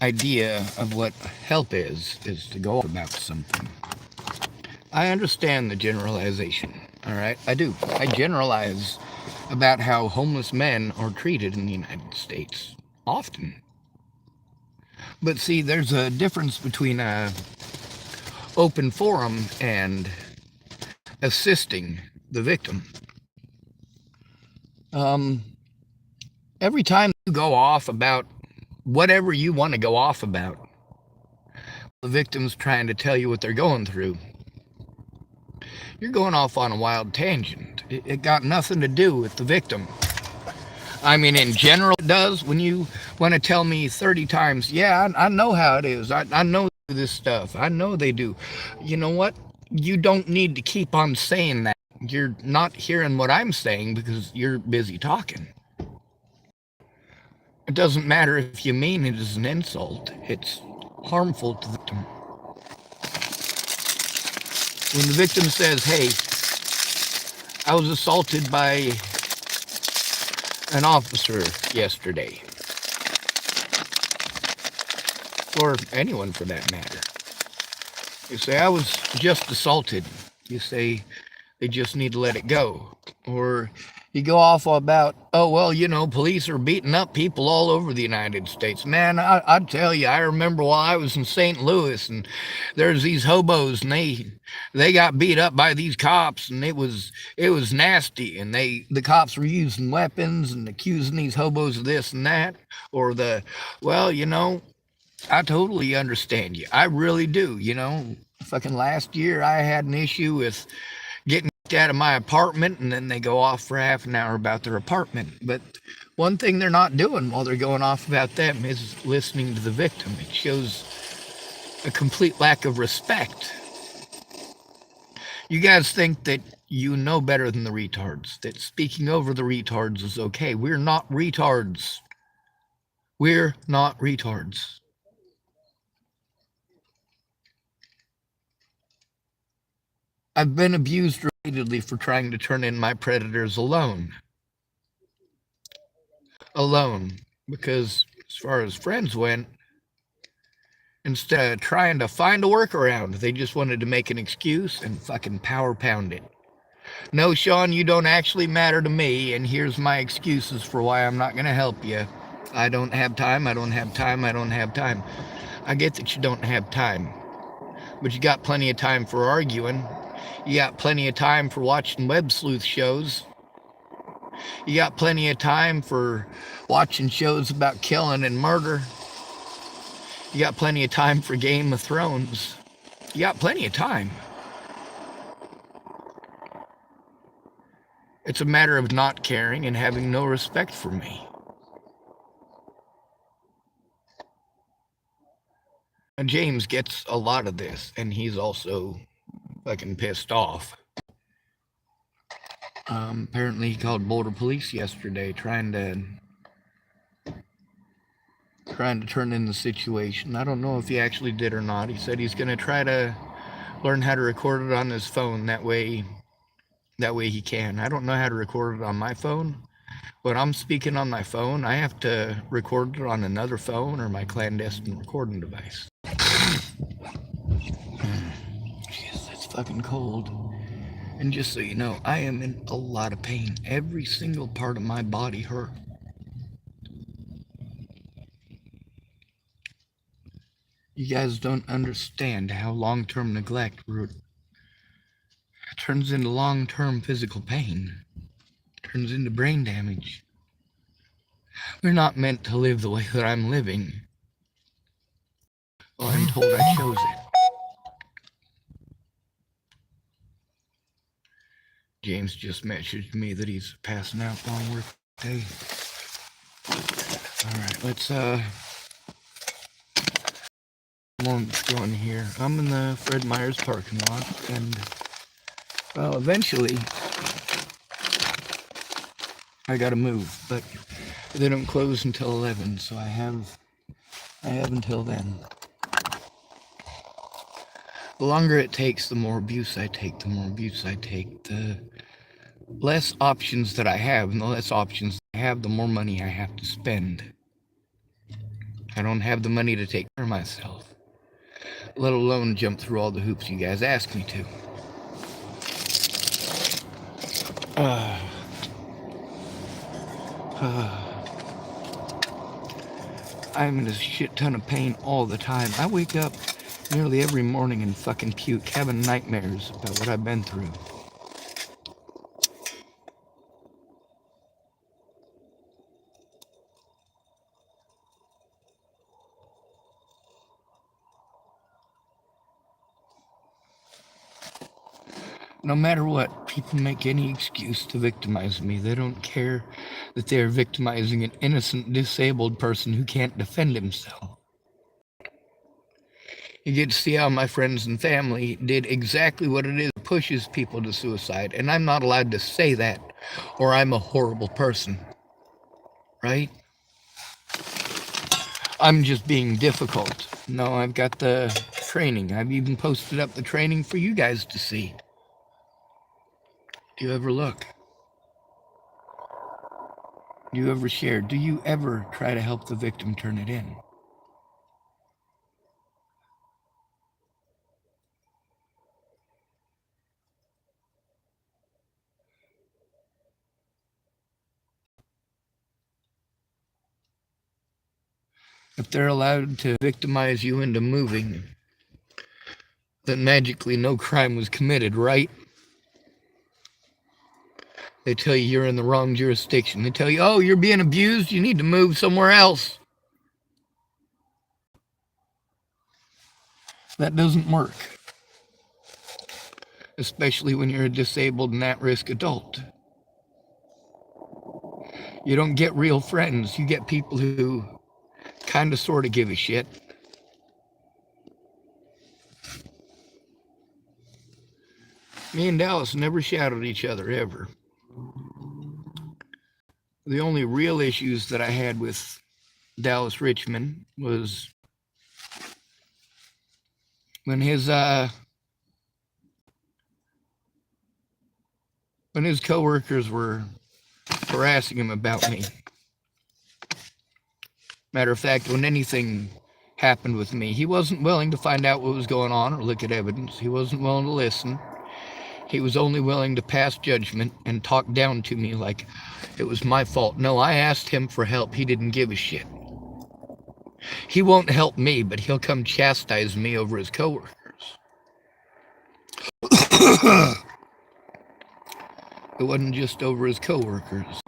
idea of what help is to go about something. I understand the generalization, all right? I do. I generalize about how homeless men are treated in the United States often. But see, there's a difference between a open forum and assisting the victim. Um, every time you go off about whatever you want to go off about, the victim's trying to tell you what they're going through. You're going off on a wild tangent. It got nothing to do with the victim. I mean, in general, it does. When you want to tell me 30 times, yeah, I know how it is. I know this stuff. I know they do. You know what? You don't need to keep on saying that. You're not hearing what I'm saying because you're busy talking. It doesn't matter if you mean it as an insult. It's harmful to the victim. When the victim says, hey, I was assaulted by an officer yesterday, or anyone for that matter. You say, I was just assaulted. You say, they just need to let it go. Or you go off about, oh, well, you know, police are beating up people all over the United States. Man, I'd tell you, I remember while I was in St. Louis, and there's these hobos, and they got beat up by these cops, and it was nasty, and the cops were using weapons and accusing these hobos of this and that. Or well, you know, I totally understand you. I really do. You know, fucking last year I had an issue with getting out of my apartment, and then they go off for half an hour about their apartment. But one thing they're not doing while they're going off about them is listening to the victim. It shows a complete lack of respect. You guys think that you know better than the retards, that speaking over the retards is okay. We're not retards. We're not retards. I've been abused repeatedly for trying to turn in my predators alone. Alone. Because as far as friends went, instead of trying to find a workaround, they just wanted to make an excuse and fucking power pound it. No, Sean, you don't actually matter to me, and here's my excuses for why I'm not going to help you. I don't have time, I don't have time, I don't have time. I get that you don't have time, but you got plenty of time for arguing. You got plenty of time for watching web sleuth shows. You got plenty of time for watching shows about killing and murder. You got plenty of time for Game of Thrones. You got plenty of time. It's a matter of not caring and having no respect for me. And James gets a lot of this, and he's also fucking pissed off. Apparently he called Boulder Police yesterday trying to turn in the situation. I don't know if he actually did or not. He said he's going to try to learn how to record it on his phone. That way he can. I don't know how to record it on my phone. When I'm speaking on my phone, I have to record it on another phone or my clandestine recording device. Jeez, that's fucking cold. And just so you know, I am in a lot of pain. Every single part of my body hurt. You guys don't understand how long-term neglect turns into long-term physical pain. Turns into brain damage. We're not meant to live the way that I'm living. Well, I'm told I chose it. James just messaged me that he's passing out. Long work day. Alright, let's going here. I'm in the Fred Meyers parking lot, and well, eventually I gotta move, but they don't close until 11, so I have until then. The longer it takes, the more abuse I take, the less options that I have, and the less options I have, the more money I have to spend. I don't have the money to take care of myself, let alone jump through all the hoops you guys ask me to. I'm in a shit ton of pain all the time. I wake up nearly every morning and fucking puke, having nightmares about what I've been through. No matter what, people make any excuse to victimize me. They don't care that they are victimizing an innocent, disabled person who can't defend himself. You get to see how my friends and family did exactly what it is that pushes people to suicide, and I'm not allowed to say that, or I'm a horrible person, right? I'm just being difficult. No, I've got the training. I've even posted up the training for you guys to see. Do you ever look? Do you ever share? Do you ever try to help the victim turn it in? If they're allowed to victimize you into moving, then magically no crime was committed, right? They tell you you're in the wrong jurisdiction. They tell you, oh, you're being abused, you need to move somewhere else. That doesn't work. Especially when you're a disabled and at-risk adult. You don't get real friends. You get people who kind of sort of give a shit. Me and Dallas never shouted at each other, ever. The only real issues that I had with Dallas Richmond was when his coworkers were harassing him about me. Matter of fact, when anything happened with me, he wasn't willing to find out what was going on or look at evidence. He wasn't willing to listen. He was only willing to pass judgment and talk down to me like it was my fault. No, I asked him for help. He didn't give a shit. He won't help me, but he'll come chastise me over his coworkers. It wasn't just over his coworkers.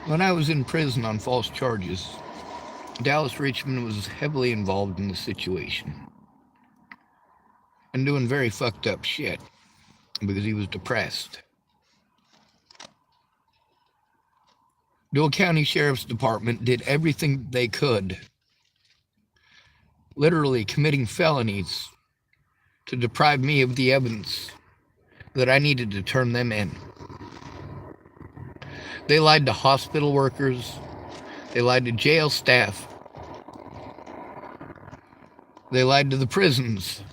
When I was in prison on false charges, Dallas Richmond was heavily involved in the situation and doing very fucked up shit because he was depressed. Dole County Sheriff's Department did everything they could, literally committing felonies, to deprive me of the evidence that I needed to turn them in. They lied to hospital workers. They lied to jail staff. They lied to the prisons.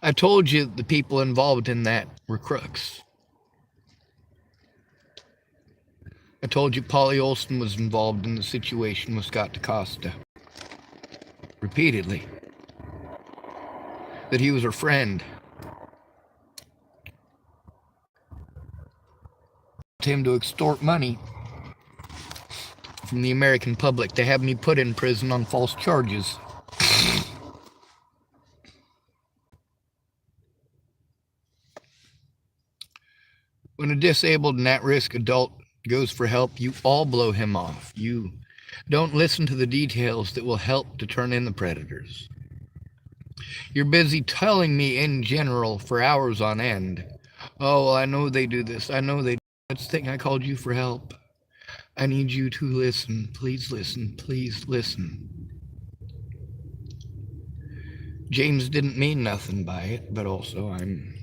I told you the people involved in that were crooks. I told you Polly Olson was involved in the situation with Scott DaCosta. Repeatedly. That he was her friend. Him to extort money from the American public to have me put in prison on false charges. When a disabled and at-risk adult goes for help, you all blow him off. You don't listen to the details that will help to turn in the predators. You're busy telling me in general for hours on end, oh, well, I know they do this, I know they do. That's the thing, I called you for help. I need you to listen. Please listen. Please listen. James didn't mean nothing by it, but also I'm,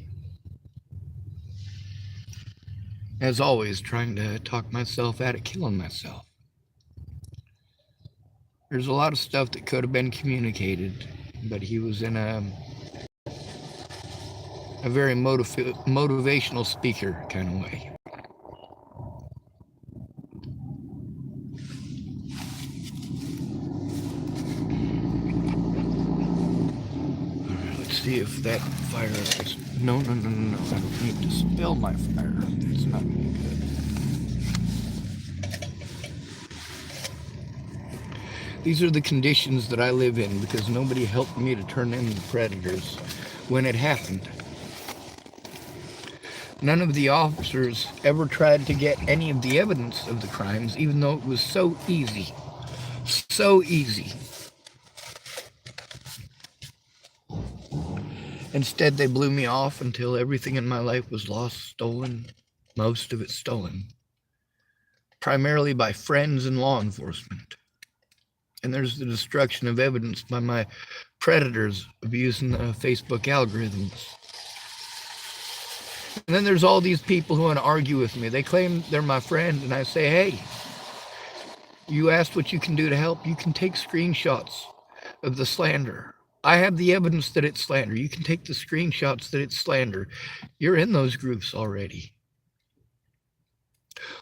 as always, trying to talk myself out of killing myself. There's a lot of stuff that could have been communicated, but he was in a very motivational speaker kind of way. see if that fire is... No, no, no, no, no. I don't need to spill my fire. It's not good. These are the conditions that I live in because nobody helped me to turn in the predators when it happened. None of the officers ever tried to get any of the evidence of the crimes, even though it was so easy. So easy. Instead, they blew me off until everything in my life was lost, stolen, most of it stolen. Primarily by friends and law enforcement. And there's the destruction of evidence by my predators abusing the Facebook algorithms. And then there's all these people who want to argue with me. They claim they're my friend, and I say, hey, you asked what you can do to help. You can take screenshots of the slander. I have the evidence that it's slander. You can take the screenshots that it's slander. You're in those groups already.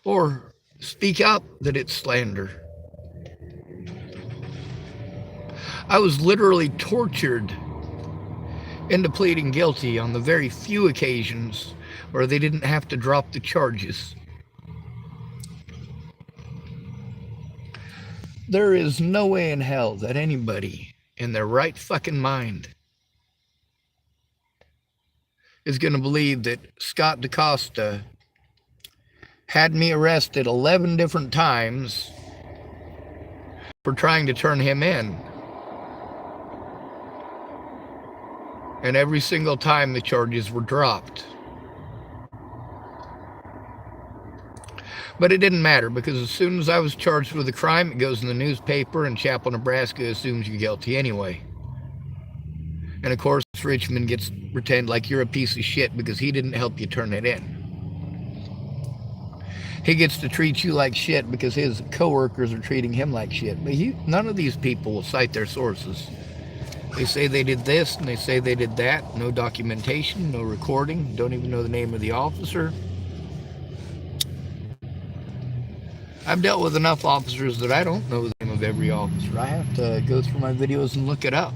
Or speak up that it's slander. I was literally tortured into pleading guilty on the very few occasions where they didn't have to drop the charges. There is no way in hell that anybody in their right fucking mind is going to believe that Scott DaCosta had me arrested 11 different times for trying to turn him in. And every single time the charges were dropped. But it didn't matter because as soon as I was charged with a crime, it goes in the newspaper and Chapel, Nebraska assumes you're guilty anyway. And of course, Richmond gets pretend like you're a piece of shit because he didn't help you turn it in. He gets to treat you like shit because his coworkers are treating him like shit. But none of these people will cite their sources. They say they did this and they say they did that. No documentation, no recording, don't even know the name of the officer. I've dealt with enough officers that I don't know the name of every officer. I have to go through my videos and look it up.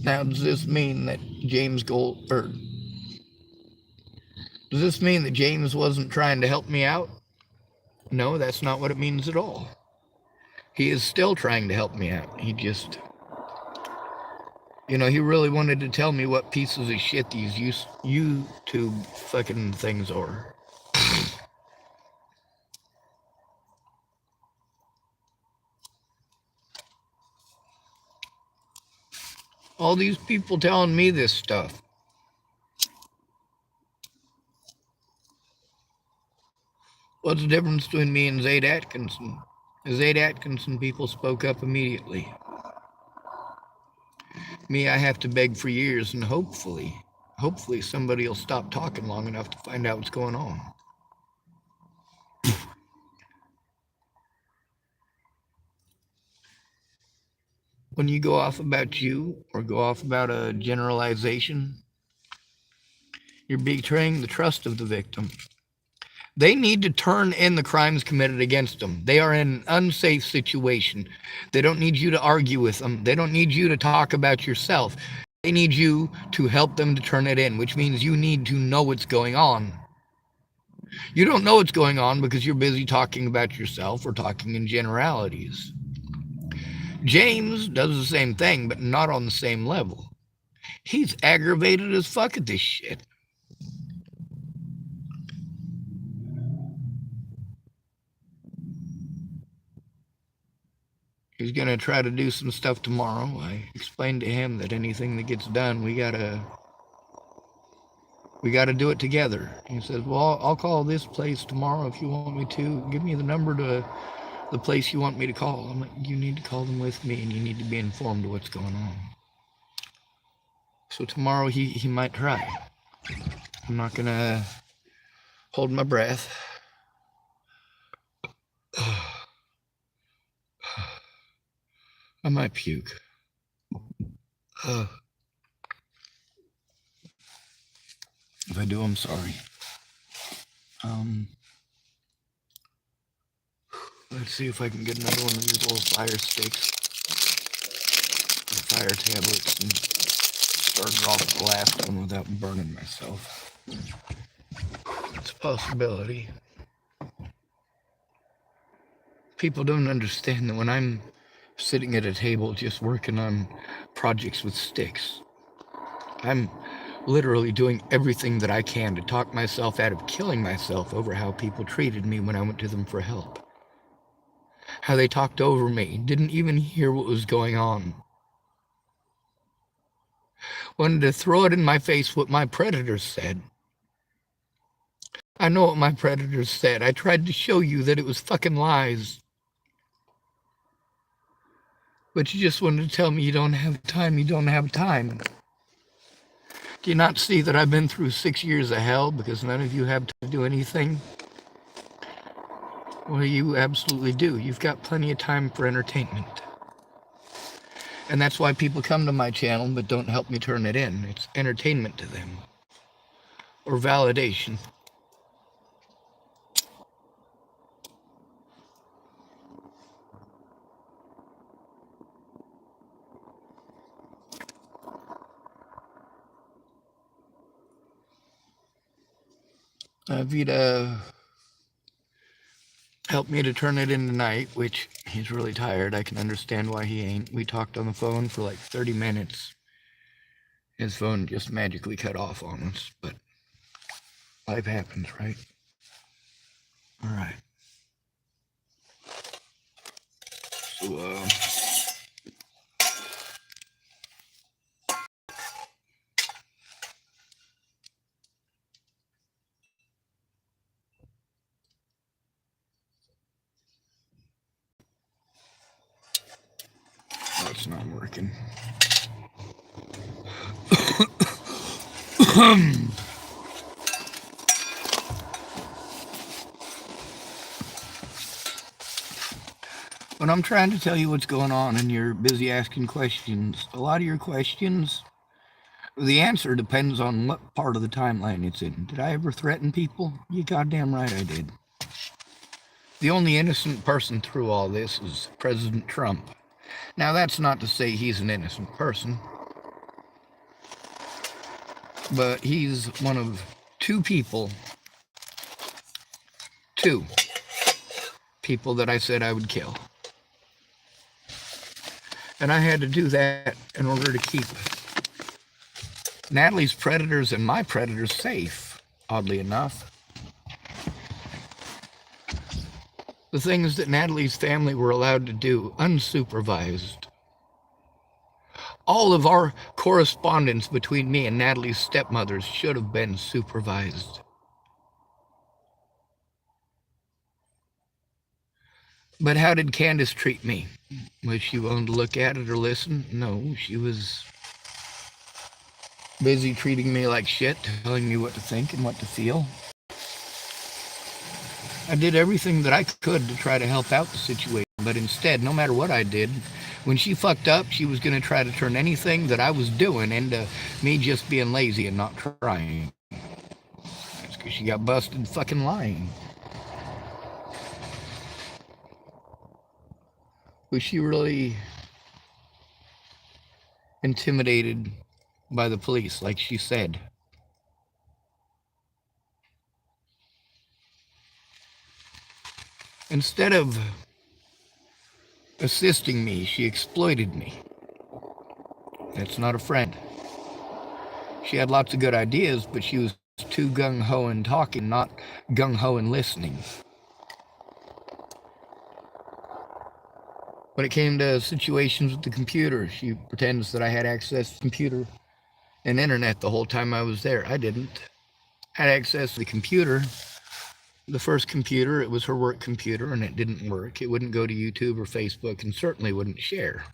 Now, does this mean that James wasn't trying to help me out? No, that's not what it means at all. He is still trying to help me out. He just... he really wanted to tell me what pieces of shit these YouTube fucking things are. All these people telling me this stuff. What's the difference between me and Zaid Atkinson? Zaid Atkinson people spoke up immediately. Me, I have to beg for years, and hopefully somebody will stop talking long enough to find out what's going on. When you go off about you, or go off about a generalization, you're betraying the trust of the victim. They need to turn in the crimes committed against them. They are in an unsafe situation. They don't need you to argue with them. They don't need you to talk about yourself. They need you to help them to turn it in, which means you need to know what's going on. You don't know what's going on because you're busy talking about yourself or talking in generalities. James does the same thing, but not on the same level. He's aggravated as fuck at this shit. He's going to try to do some stuff tomorrow. I explained to him that anything that gets done, we got to do it together. He says, well, I'll call this place tomorrow if you want me to. Give me the number to the place you want me to call. I'm like, you need to call them with me and you need to be informed of what's going on. So tomorrow he might try. I'm not going to hold my breath. I might puke. If I do, I'm sorry. Let's see if I can get another one of these little fire sticks, or fire tablets, and start off the last one without burning myself. It's a possibility. People don't understand that when I'm sitting at a table just working on projects with sticks, I'm literally doing everything that I can to talk myself out of killing myself over how people treated me when I went to them for help. How they talked over me, didn't even hear what was going on. Wanted to throw it in my face what my predators said. I know what my predators said. I tried to show you that it was fucking lies. But you just wanted to tell me you don't have time, you don't have time. Do you not see that I've been through 6 years of hell because none of you have to do anything? Well, you absolutely do. You've got plenty of time for entertainment. And that's why people come to my channel but don't help me turn it in. It's entertainment to them. Or validation. Vita helped me to turn it in tonight, which he's really tired. I can understand why he ain't. We talked on the phone for like 30 minutes. His phone just magically cut off on us, but life happens, right? All right. So, that's not working. When I'm trying to tell you what's going on and you're busy asking questions, a lot of your questions, the answer depends on what part of the timeline it's in. Did I ever threaten people? You goddamn right I did. The only innocent person through all this is President Trump. Now, that's not to say he's an innocent person, but he's one of two people that I said I would kill. And I had to do that in order to keep Natalie's predators and my predators safe, oddly enough. The things that Natalie's family were allowed to do unsupervised. All of our correspondence between me and Natalie's stepmothers should have been supervised. But how did Candace treat me? Was she willing to look at it or listen? No, she was busy treating me like shit, telling me what to think and what to feel. I did everything that I could to try to help out the situation, but instead, no matter what I did, when she fucked up, she was going to try to turn anything that I was doing into me just being lazy and not trying. That's because she got busted fucking lying. Was she really intimidated by the police, like she said? Instead of assisting me, she exploited me. That's not a friend. She had lots of good ideas, but she was too gung-ho in talking, not gung-ho in listening. When it came to situations with the computer, she pretends that I had access to the computer and internet the whole time I was there. I didn't. I had access to the computer. The first computer, it was her work computer, and it didn't work. It wouldn't go to YouTube or Facebook, and certainly wouldn't share.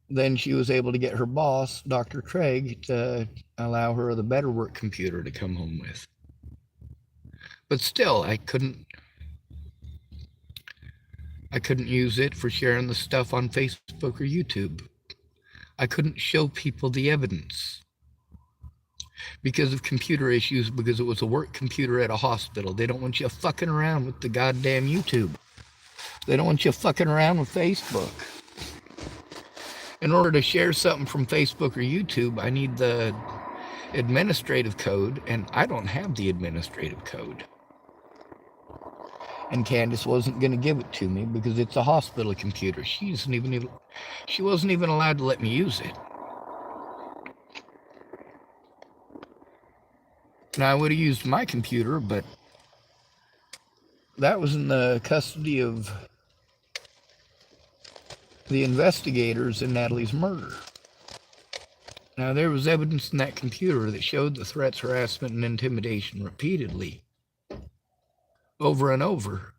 Then she was able to get her boss, Dr. Craig, to allow her the better work computer to come home with. But still, I couldn't use it for sharing the stuff on Facebook or YouTube. I couldn't show people the evidence because of computer issues, because it was a work computer at a hospital. They don't want you fucking around with the goddamn YouTube. They don't want you fucking around with Facebook. In order to share something from Facebook or YouTube, I need the administrative code, and I don't have the administrative code. And Candace wasn't going to give it to me because it's a hospital computer. She wasn't even allowed to let me use it. Now, I would have used my computer, but that was in the custody of the investigators in Natalie's murder. Now, there was evidence in that computer that showed the threats, harassment, and intimidation repeatedly, over and over.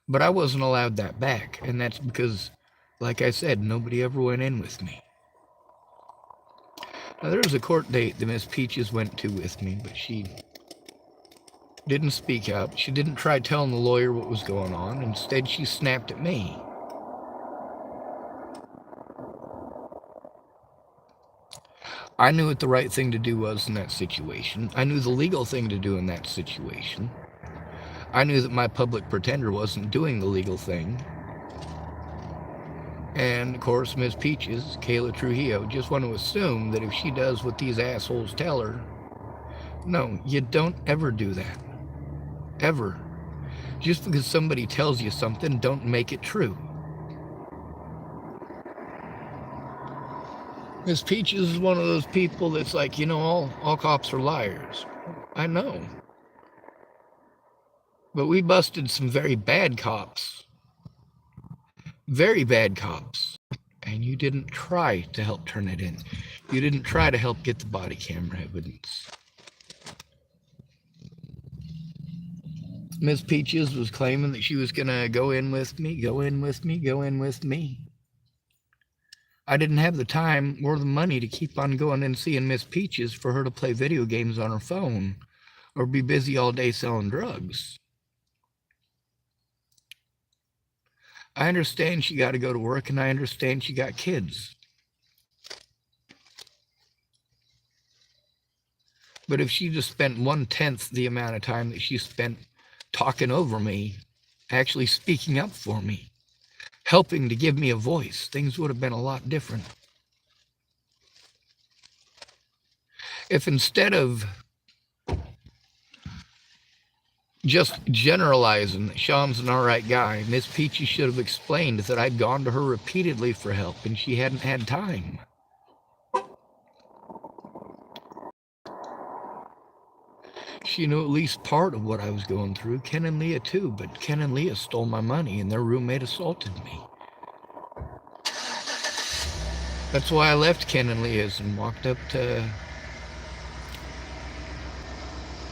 But I wasn't allowed that back, and that's because, like I said, nobody ever went in with me. Now, there was a court date that Miss Peaches went to with me, but she didn't speak out. She didn't try telling the lawyer what was going on. Instead, she snapped at me. I knew what the right thing to do was in that situation. I knew the legal thing to do in that situation. I knew that my public pretender wasn't doing the legal thing. And, of course, Miss Peaches, Kayla Trujillo, just want to assume that if she does what these assholes tell her, no, you don't ever do that. Ever. Just because somebody tells you something, don't make it true. Miss Peaches is one of those people that's like, you know, all cops are liars. I know. But we busted some very bad cops. Very bad cops. And you didn't try to help turn it in. You didn't try to help get the body camera evidence. Miss Peaches was claiming that she was going to go in with me. I didn't have the time or the money to keep on going and seeing Miss Peaches for her to play video games on her phone or be busy all day selling drugs. I understand she got to go to work, and I understand she got kids. But if she just spent 1/10 the amount of time that she spent talking over me, actually speaking up for me, helping to give me a voice, things would have been a lot different. If instead of just generalizing that Sean's an all right guy, Miss Peachy should have explained that I'd gone to her repeatedly for help and she hadn't had time. She knew at least part of what I was going through. Ken and Leah too, but Ken and Leah stole my money and their roommate assaulted me. That's why I left Ken and Leah's and walked up to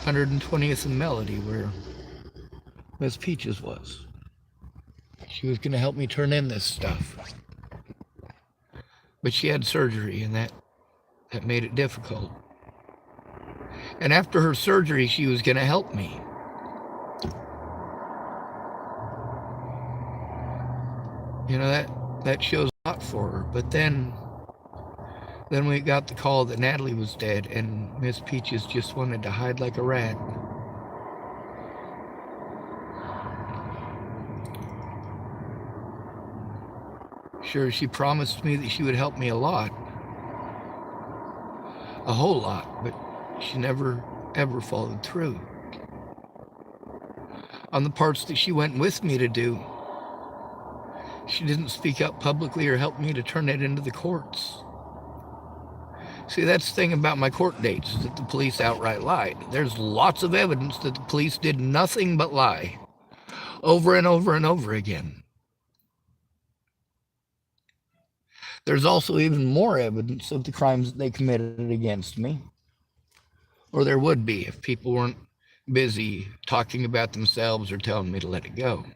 120th and Melody where Miss Peaches was. She was going to help me turn in this stuff. But she had surgery and that made it difficult. And after her surgery, she was going to help me. You know, that shows a lot for her. But then we got the call that Natalie was dead, and Miss Peaches just wanted to hide like a rat. Sure, she promised me that she would help me a lot. A whole lot, but she never, ever followed through. On the parts that she went with me to do, she didn't speak up publicly or help me to turn it into the courts. See, that's the thing about my court dates, is that the police outright lied. There's lots of evidence that the police did nothing but lie, over and over and over again. There's also even more evidence of the crimes that they committed against me. Or there would be if people weren't busy talking about themselves or telling me to let it go.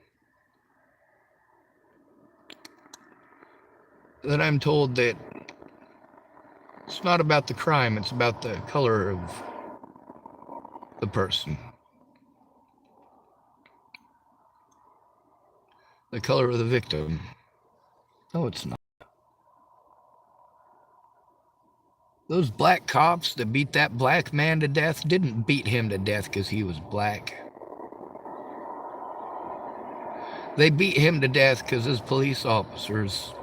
Then I'm told that it's not about the crime, it's about the color of the person. The color of the victim. No, it's not. Those black cops that beat that black man to death didn't beat him to death because he was black. They beat him to death because his police officers,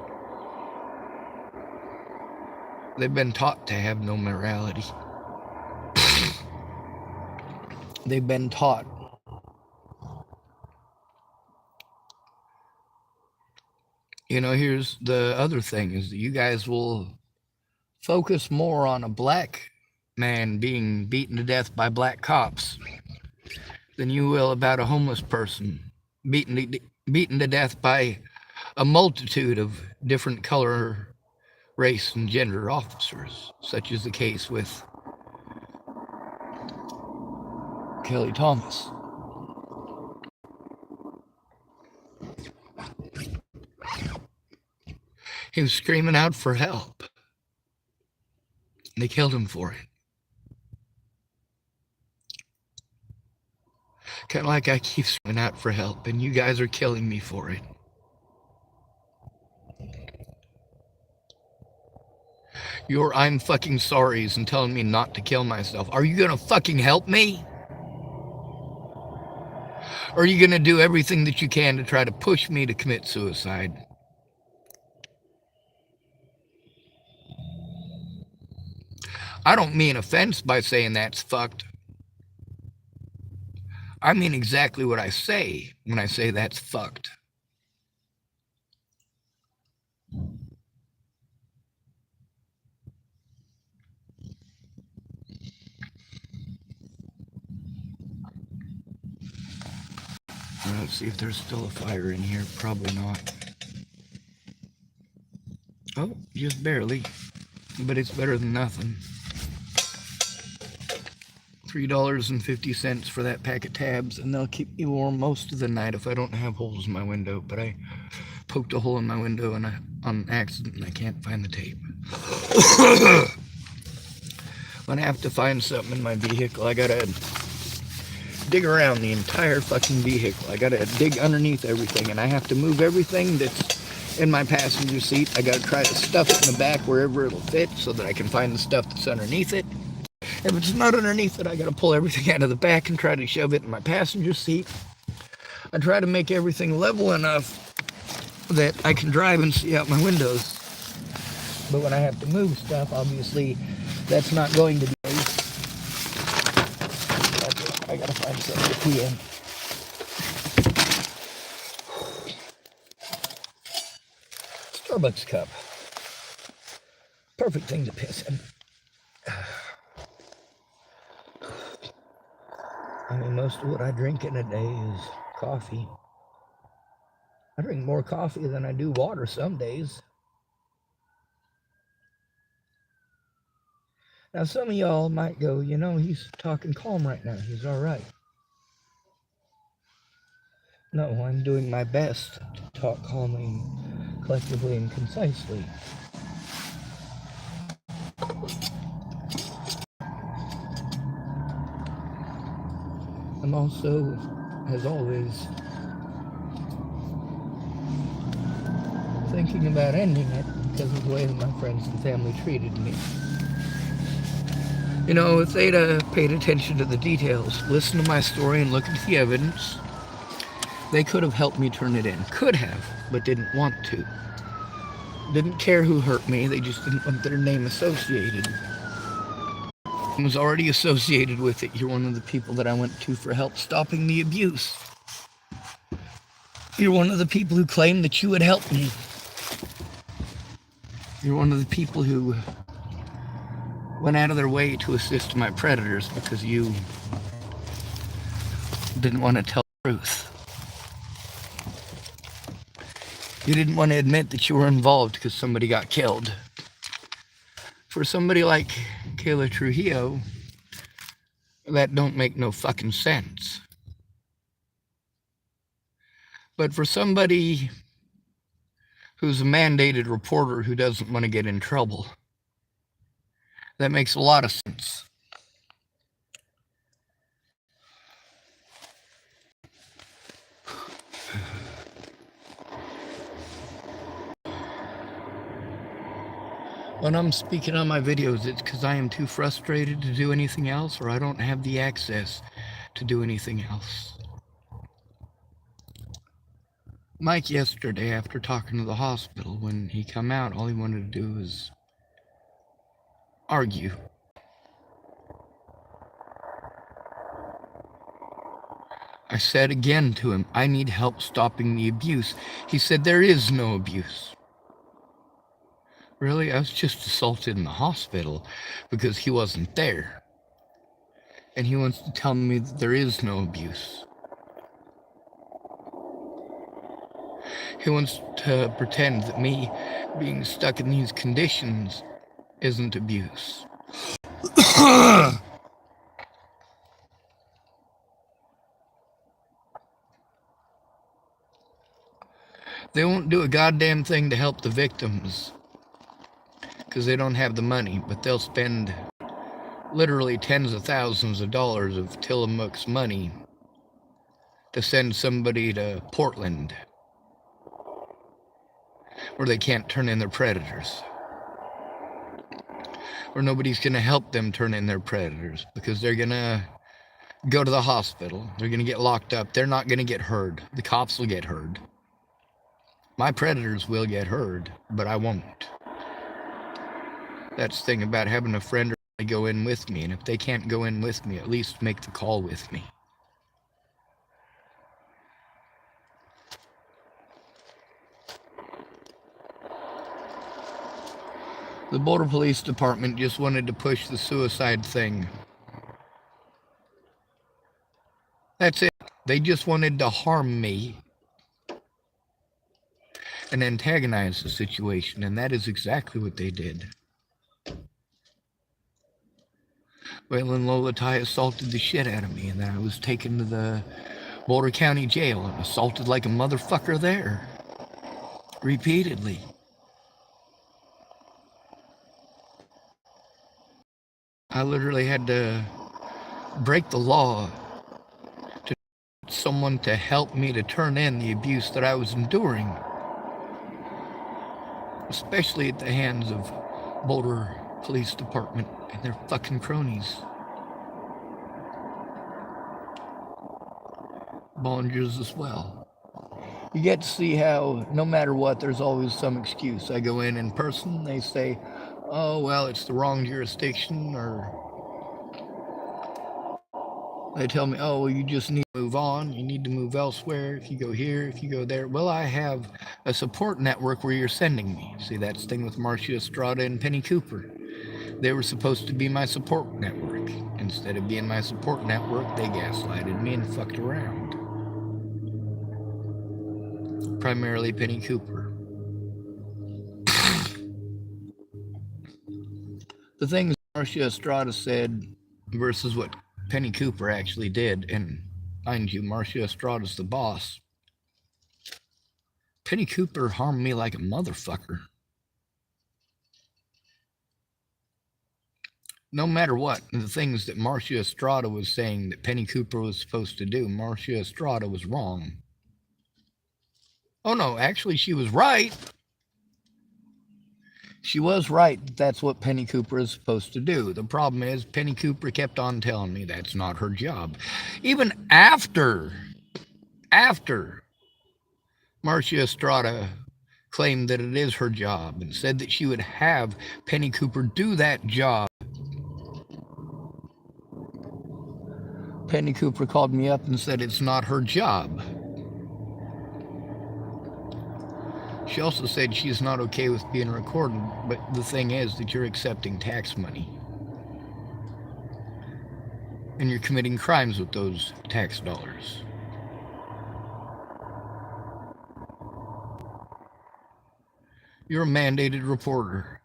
they've been taught to have no morality. They've been taught. You know, here's the other thing, is that you guys will focus more on a black man being beaten to death by black cops than you will about a homeless person beaten to death by a multitude of different color, race, and gender officers, such is the case with Kelly Thomas. He was screaming out for help. They killed him for it. Kind of like I keep screaming out for help, and you guys are killing me for it. Your I'm fucking sorries and telling me not to kill myself. Are you gonna fucking help me? Or are you gonna do everything that you can to try to push me to commit suicide? I don't mean offense by saying that's fucked. I mean exactly what I say when I say that's fucked. Let's see if there's still a fire in here. Probably not. Oh, just barely. But it's better than nothing. $3.50 for that pack of tabs, and they'll keep me warm most of the night if I don't have holes in my window. But I poked a hole in my window and on accident, and I can't find the tape. When I have to find something in my vehicle, I gotta dig around the entire fucking vehicle. I gotta dig underneath everything, and I have to move everything that's in my passenger seat. I gotta try to stuff it in the back wherever it'll fit so that I can find the stuff that's underneath it. If it's not underneath it, I gotta pull everything out of the back and try to shove it in my passenger seat. I try to make everything level enough that I can drive and see out my windows. But when I have to move stuff, obviously, that's not going to be easy. I gotta find something to pee in. Starbucks cup. Perfect thing to piss in. I mean, most of what I drink in a day is coffee. I drink more coffee than I do water some days. Now, some of y'all might go, you know, he's talking calm right now. He's all right. No, I'm doing my best to talk calmly, collectively, and concisely. I'm also, as always, thinking about ending it because of the way that my friends and family treated me. You know, if they'd paid attention to the details, listened to my story and looked at the evidence, they could have helped me turn it in. Could have, but didn't want to. Didn't care who hurt me, they just didn't want their name associated. It was already associated with it. You're one of the people that I went to for help stopping the abuse. You're one of the people who claimed that you would help me. You're one of the people who went out of their way to assist my predators because you didn't want to tell the truth. You didn't want to admit that you were involved because somebody got killed. For somebody like Kayla Trujillo, that don't make no fucking sense. But for somebody who's a mandated reporter who doesn't want to get in trouble, that makes a lot of sense. When I'm speaking on my videos, it's because I am too frustrated to do anything else, or I don't have the access to do anything else. Mike yesterday, after talking to the hospital, when he come out, all he wanted to do was argue. I said again to him, I need help stopping the abuse. He said, there is no abuse. Really? I was just assaulted in the hospital because he wasn't there. And he wants to tell me that there is no abuse. He wants to pretend that me being stuck in these conditions isn't abuse. They won't do a goddamn thing to help the victims because they don't have the money, but they'll spend literally tens of thousands of dollars of Tillamook's money to send somebody to Portland where they can't turn in their predators. Or nobody's going to help them turn in their predators because they're going to go to the hospital. They're going to get locked up. They're not going to get heard. The cops will get heard. My predators will get heard, but I won't. That's the thing about having a friend or go in with me, and if they can't go in with me, at least make the call with me. The Boulder Police Department just wanted to push the suicide thing. That's it. They just wanted to harm me and antagonize the situation, and that is exactly what they did. Waylon Lolatai assaulted the shit out of me, and then I was taken to the Boulder County Jail and assaulted like a motherfucker there. Repeatedly. I literally had to break the law to someone to help me to turn in the abuse that I was enduring. Especially at the hands of Boulder Police Department and their fucking cronies. Bollingers as well. You get to see how, no matter what, there's always some excuse. I go in person, they say, oh, well, it's the wrong jurisdiction, or they tell me, oh, well, you just need to move on. You need to move elsewhere. If you go here, if you go there. Well, I have a support network where you're sending me. See, that's the thing with Marcia Estrada and Penny Cooper. They were supposed to be my support network. Instead of being my support network, they gaslighted me and fucked around. Primarily Penny Cooper. The things Marcia Estrada said versus what Penny Cooper actually did, and mind you, Marcia Estrada's the boss. Penny Cooper harmed me like a motherfucker. No matter what, the things that Marcia Estrada was saying that Penny Cooper was supposed to do, Marcia Estrada was wrong. Oh no, actually she was right. She was right. That's what Penny Cooper is supposed to do. The problem is Penny Cooper kept on telling me that's not her job. Even after Marcia Estrada claimed that it is her job and said that she would have Penny Cooper do that job, Penny Cooper called me up and said it's not her job. She also said she's not okay with being recorded, but the thing is that you're accepting tax money. And you're committing crimes with those tax dollars. You're a mandated reporter.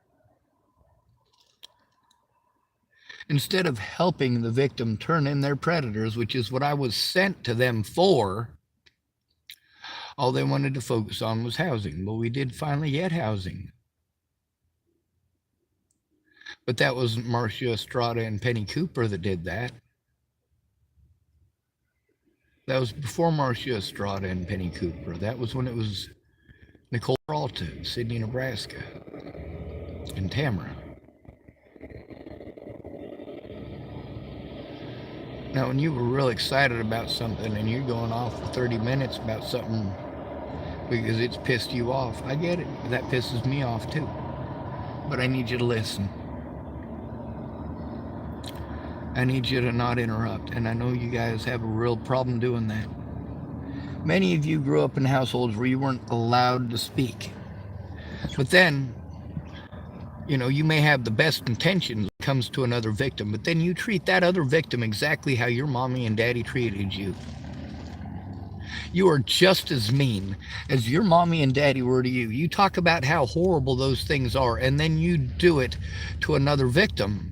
Instead of helping the victim turn in their predators, which is what I was sent to them for, all they wanted to focus on was housing. Well, we did finally get housing. But that wasn't Marcia Estrada and Penny Cooper that did that. That was before Marcia Estrada and Penny Cooper. That was when it was Nicole Peralta in Sidney, Nebraska. and Tamara. Now, when you were real excited about something and you're going off for 30 minutes about something because it's pissed you off, I get it. That pisses me off too. But I need you to listen. I need you to not interrupt. And I know you guys have a real problem doing that. Many of you grew up in households where you weren't allowed to speak. But then, you may have the best intentions when it comes to another victim, but then you treat that other victim exactly how your mommy and daddy treated you. You are just as mean as your mommy and daddy were to you. You talk about how horrible those things are, and then you do it to another victim.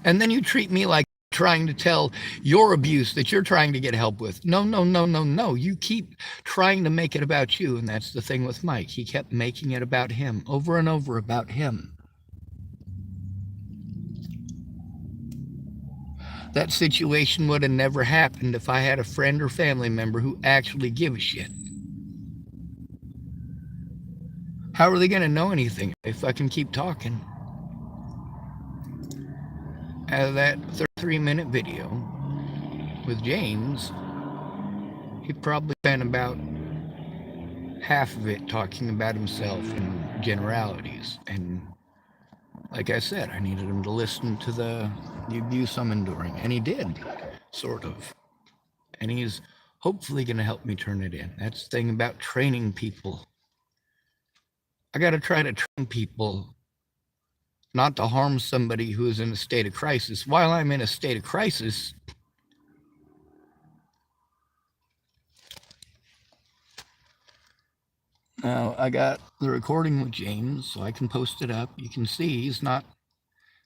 And then you treat me like trying to tell your abuse that you're trying to get help with. No, no, no, no, no. You keep trying to make it about you. And that's the thing with Mike. He kept making it about him, over and over about him. That situation would have never happened if I had a friend or family member who actually give a shit. How are they going to know anything if I can keep talking? Out of that 33-minute video with James, he probably spent about half of it talking about himself and generalities. And like I said, I needed him to listen to the abuse I'm enduring. And he did, sort of. And he's hopefully going to help me turn it in. That's the thing about training people. I got to try to train people not to harm somebody who is in a state of crisis. While I'm in a state of crisis, now I got the recording with James, so I can post it up. You can see he's not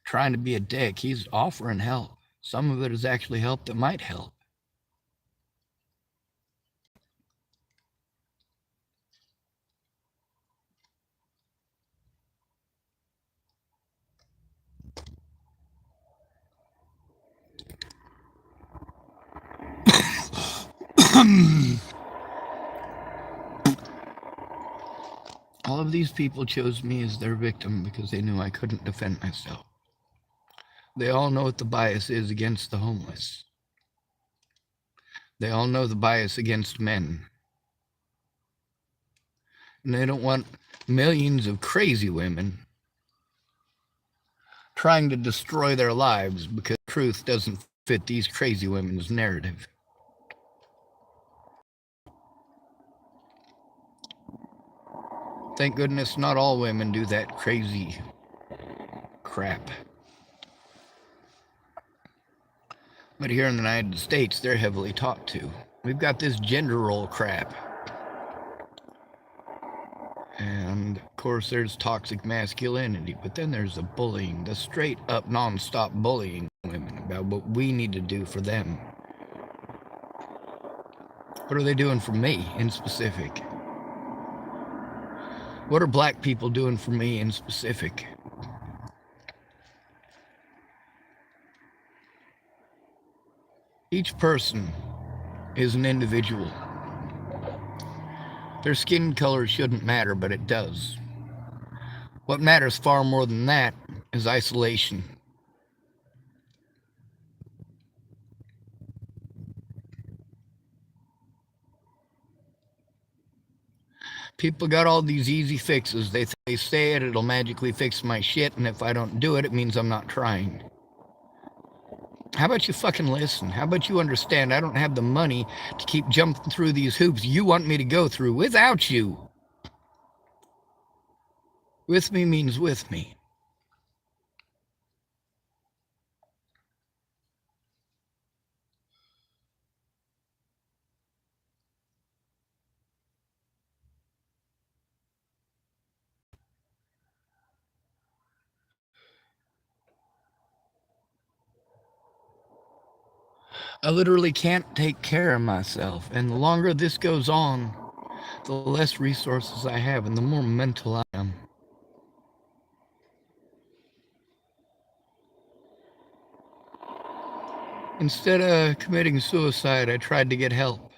trying to be a dick. He's offering help. Some of it is actually help that might help. All of these people chose me as their victim because they knew I couldn't defend myself. They all know what the bias is against the homeless. They all know the bias against men. And they don't want millions of crazy women trying to destroy their lives because truth doesn't fit these crazy women's narrative. Thank goodness not all women do that crazy crap. But here in the United States, they're heavily taught to. We've got this gender role crap. And, of course, there's toxic masculinity, but then there's the bullying, the straight-up, non-stop bullying women about what we need to do for them. What are they doing for me in specific? What are black people doing for me in specific? Each person is an individual. Their skin color shouldn't matter, but it does. What matters far more than that is isolation. People got all these easy fixes. They say it'll magically fix my shit, and if I don't do it, it means I'm not trying. How about you fucking listen? How about you understand I don't have the money to keep jumping through these hoops you want me to go through without you? With me means with me. I literally can't take care of myself, and the longer this goes on, the less resources I have and the more mental I am. Instead of committing suicide, I tried to get help.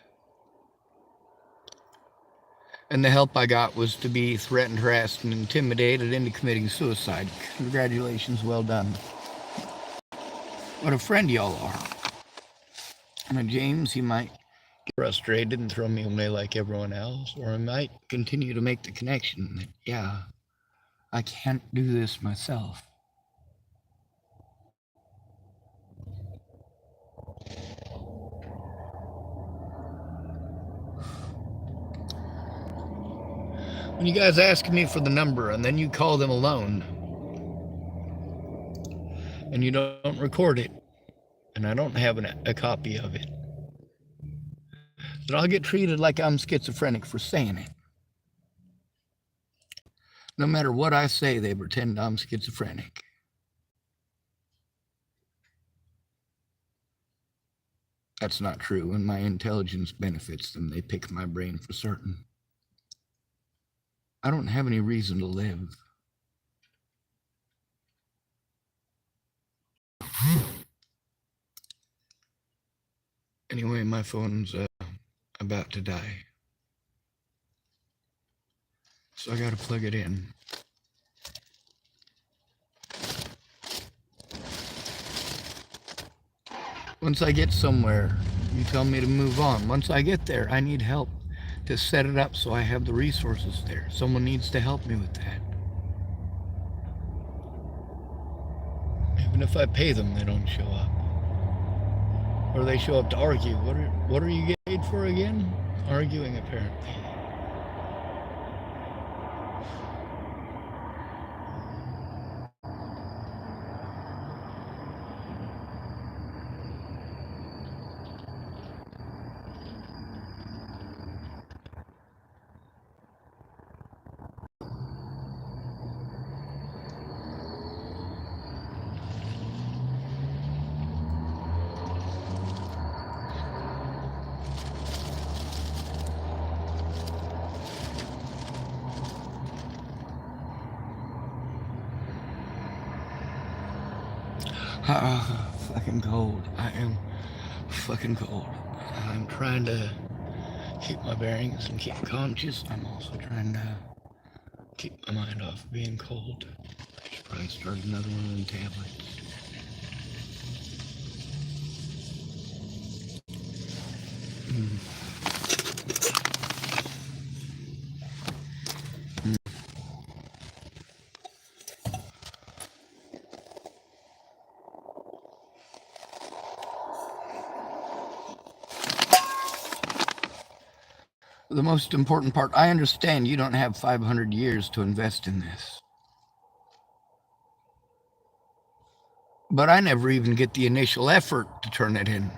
And the help I got was to be threatened, harassed, and intimidated into committing suicide. Congratulations, well done. What a friend y'all are. Now, James, he might get frustrated and throw me away like everyone else, or I might continue to make the connection that, yeah, I can't do this myself. When you guys ask me for the number and then you call them alone and you don't record it, and I don't have a copy of it, then I'll get treated like I'm schizophrenic for saying it. No matter what I say, they pretend I'm schizophrenic. That's not true, and my intelligence benefits them. They pick my brain for certain. I don't have any reason to live. Anyway, my phone's about to die. So I gotta plug it in. Once I get somewhere, you tell me to move on. Once I get there, I need help to set it up so I have the resources there. Someone needs to help me with that. Even if I pay them, they don't show up. Or they show up to argue. What are you getting paid for again? Arguing, apparently. Fucking cold. I am fucking cold. I'm trying to keep my bearings and keep conscious. I'm also trying to keep my mind off of being cold. I should probably start another one of them tablets. The most important part, I understand you don't have 500 years to invest in this. But I never even get the initial effort to turn it in.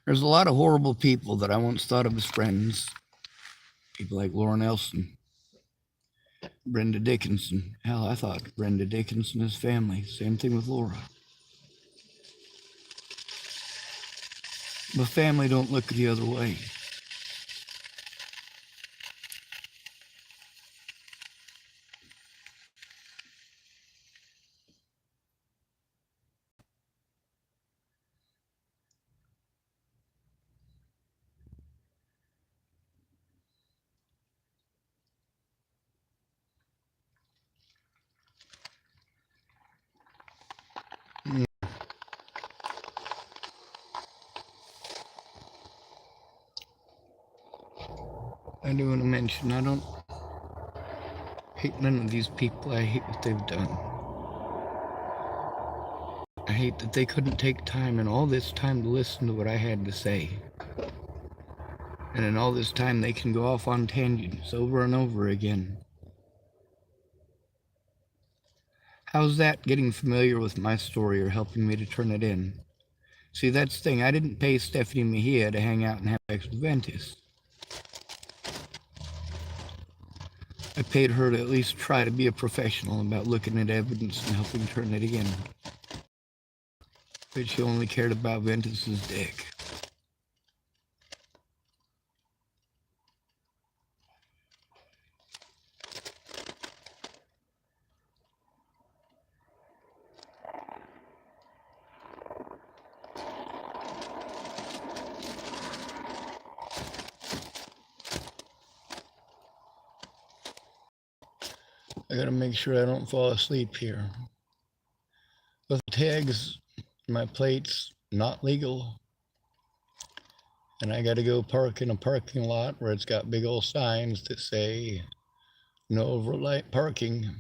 There's a lot of horrible people that I once thought of as friends. People like Laura Nelson, Brenda Dickinson. Hell, I thought Brenda Dickinson is family. Same thing with Laura. But family don't look the other way. I do want to mention, I don't hate none of these people. I hate what they've done. I hate that they couldn't take time and all this time to listen to what I had to say. And in all this time, they can go off on tangents over and over again. How's that getting familiar with my story or helping me to turn it in? See, that's the thing. I didn't pay Stephanie Mejia to hang out and have sex with Ventus. I paid her to at least try to be a professional about looking at evidence and helping turn it in. But she only cared about Ventus's dick. I gotta make sure I don't fall asleep here. With tags, my plate's not legal. And I gotta go park in a parking lot where it's got big old signs that say no overnight parking.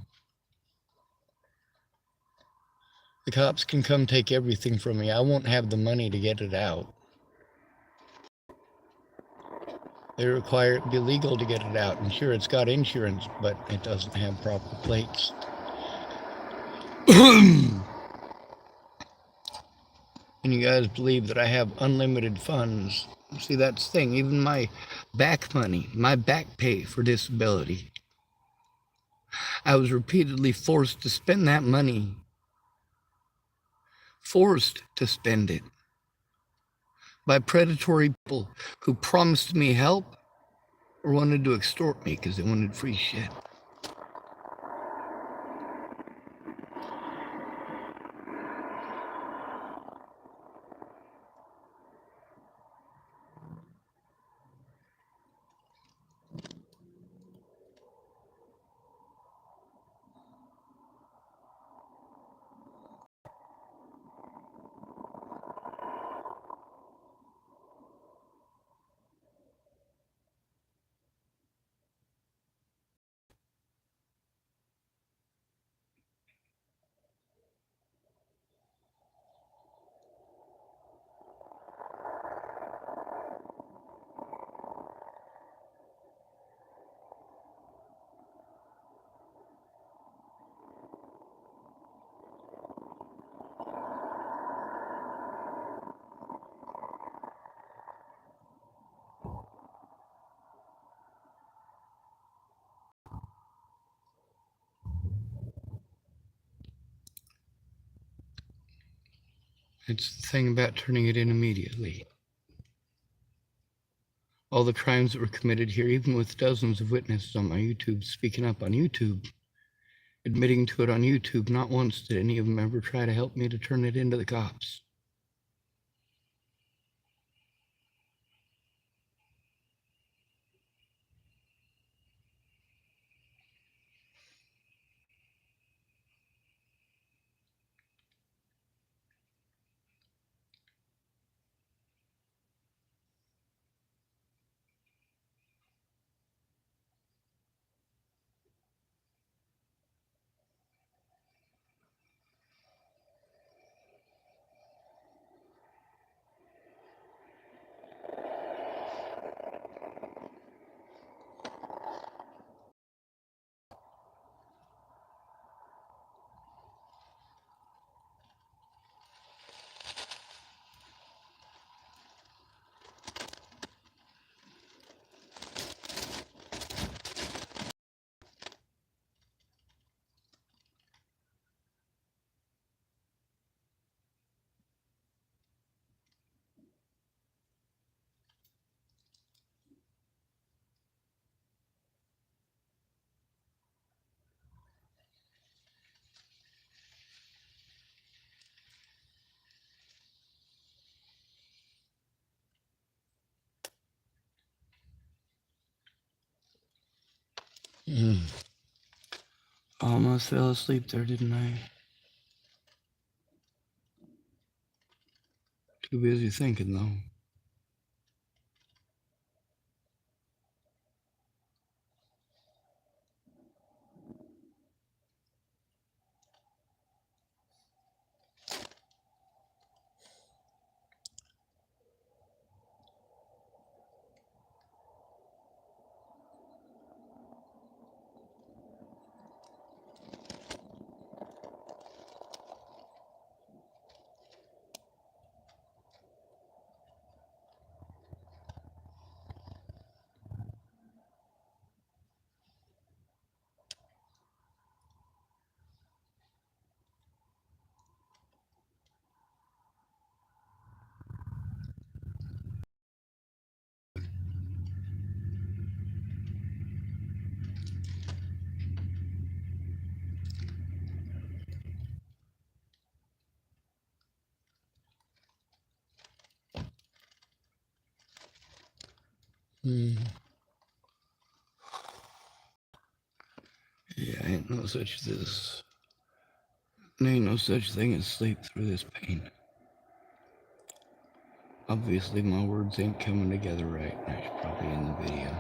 The cops can come take everything from me. I won't have the money to get it out. They require it be legal to get it out. And sure, it's got insurance, but it doesn't have proper plates. And you guys believe that I have unlimited funds. See, that's the thing. Even my back money, my back pay for disability, I was repeatedly forced to spend that money. Forced to spend it by predatory people who promised me help or wanted to extort me because they wanted free shit. It's the thing about turning it in immediately. All the crimes that were committed here, even with dozens of witnesses on my YouTube, speaking up on YouTube, admitting to it on YouTube, not once did any of them ever try to help me to turn it into the cops. Almost fell asleep there, didn't I? Too busy thinking, though. Yeah, no such this. There ain't no such thing as sleep through this pain. Obviously, my words ain't coming together right. I should probably end the video.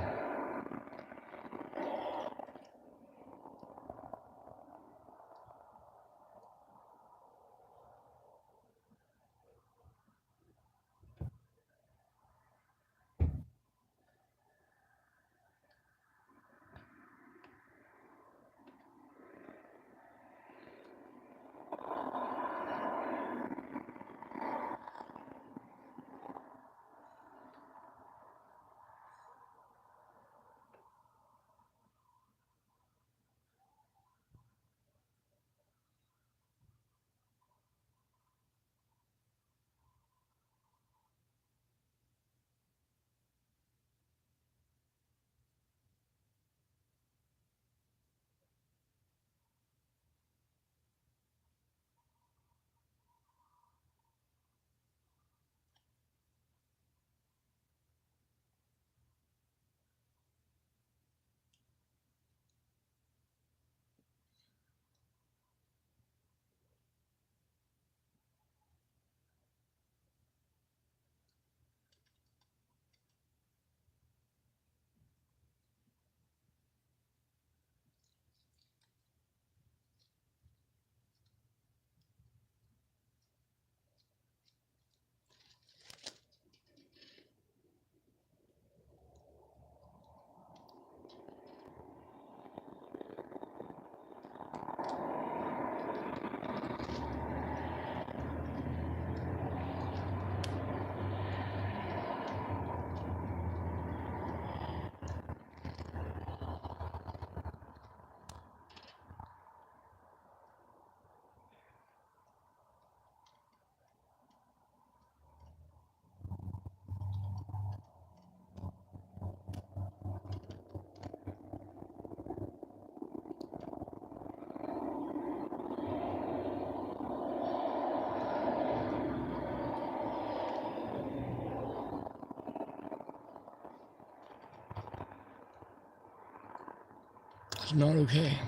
It's not okay.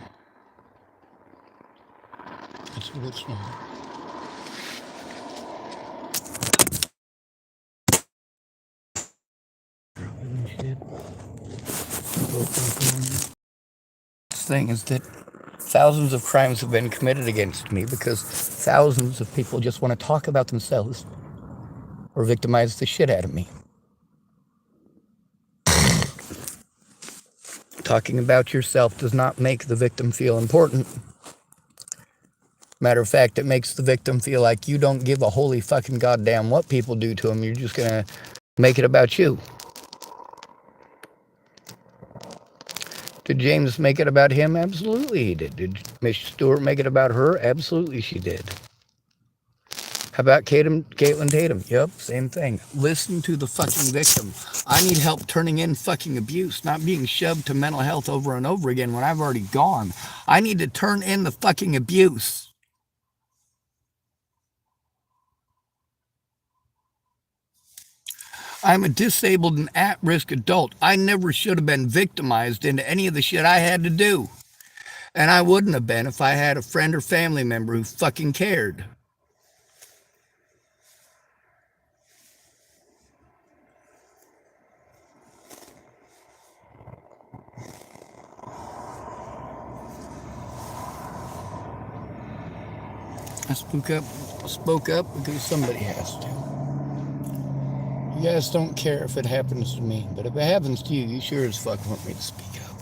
That's what it's not. Thing is that thousands of crimes have been committed against me because thousands of people just want to talk about themselves or victimize the shit out of me. Talking about yourself does not make the victim feel important. Matter of fact, it makes the victim feel like you don't give a holy fucking goddamn what people do to them. You're just gonna make it about you. Did James make it about him? Absolutely he did. Did Miss Stewart make it about her? Absolutely she did. How about Caitlin Tatum? Yep, same thing. Listen to the fucking victim. I need help turning in fucking abuse, not being shoved to mental health over and over again when I've already gone. I need to turn in the fucking abuse. I'm a disabled and at-risk adult. I never should have been victimized into any of the shit I had to do. And I wouldn't have been if I had a friend or family member who fucking cared. I spoke up because somebody has to. You guys don't care if it happens to me, but if it happens to you, you sure as fuck want me to speak up.